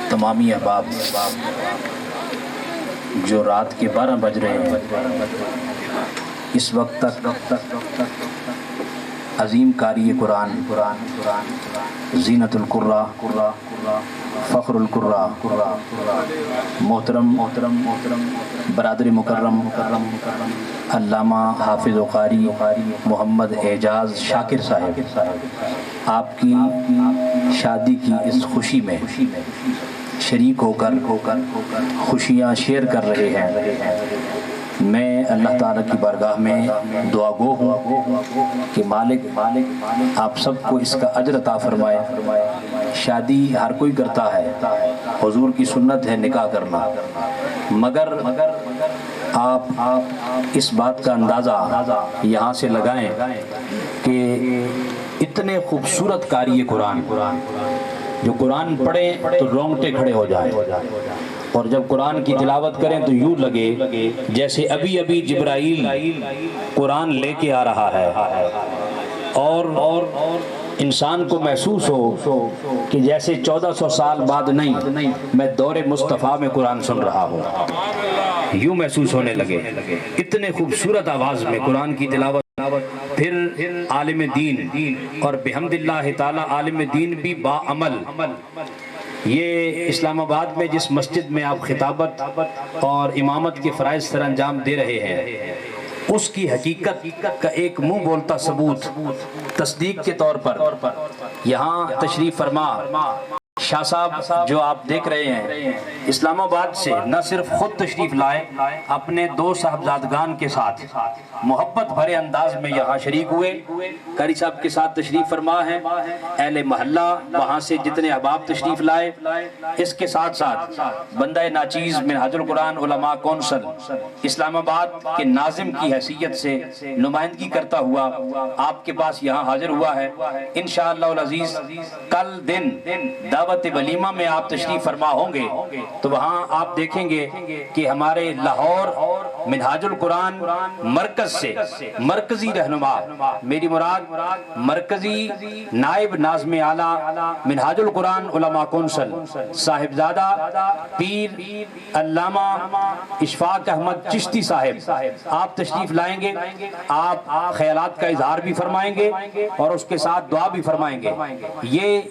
تمامی احباب جو رات کے 12 بج رہے ہیں، اس وقت تک عظیم قاری قرآن زینت القرا فخر القرا محترم برادر مکرم علامہ حافظ و قاری محمد اعجاز شاکر صاحب آپ کی شادی کی اس خوشی میں شریک ہو کر خوشیاں شیئر کر رہے ہیں۔ میں اللہ تعالیٰ کی بارگاہ میں دعا گو ہوں کہ مالک آپ سب کو اس کا اجر عطا فرمائے۔ شادی ہر کوئی کرتا ہے، حضور کی سنت ہے نکاح کرنا، مگر آپ اس بات کا اندازہ یہاں سے لگائیں کہ اتنے خوبصورت قاری قرآن جو قرآن پڑھیں تو رونگٹے کھڑے ہو جائیں، اور جب قرآن کی تلاوت کریں تو یوں لگے جیسے ابھی جبرائیل قرآن لے کے آ رہا ہے، اور انسان کو محسوس ہو کہ جیسے 1400 سال بعد نہیں، میں دور مصطفیٰ میں قرآن سن رہا ہوں، یوں محسوس ہونے لگے۔ اتنے خوبصورت آواز میں قرآن کی تلاوت، پھر عالم دین، اور بحمد اللہ تعالی عالم دین بھی با عمل۔ یہ اسلام آباد میں جس مسجد میں آپ خطابت اور امامت کے فرائض سر انجام دے رہے ہیں، اس کی حقیقت کا ایک منہ بولتا ثبوت تصدیق کے طور پر یہاں تشریف فرما شاہ صاحب جو آپ دیکھ رہے ہیں، اسلام آباد سے نہ صرف خود تشریف لائے، اپنے 2 صاحبزادگان کے ساتھ محبت بھرے انداز میں یہاں شریک ہوئے۔ قاری صاحب کے ساتھ تشریف فرما ہے، اہل محلہ وہاں سے جتنے احباب تشریف لائے، اس کے ساتھ ساتھ بندہ ناچیز منہاج القرآن علماء کونسل اسلام آباد کے ناظم کی حیثیت سے نمائندگی کرتا ہوا آپ کے پاس یہاں حاضر ہوا ہے۔ انشاءاللہ العزیز کل دن دعوت ولیمہ میں آپ تشریف فرما ہوں گے تو وہاں آپ دیکھیں گے کہ ہمارے لاہور منہاج القرآن مرکز سے مرکزی رہنما، میری مراد مرکزی نائب ناظم اعلیٰ منہاج القرآن علماء کونسل صاحبزادہ پیر علامہ اشفاق احمد چشتی صاحب آپ تشریف لائیں گے۔ آپ خیالات کا اظہار بھی فرمائیں گے اور اس کے ساتھ دعا بھی فرمائیں گے۔ یہ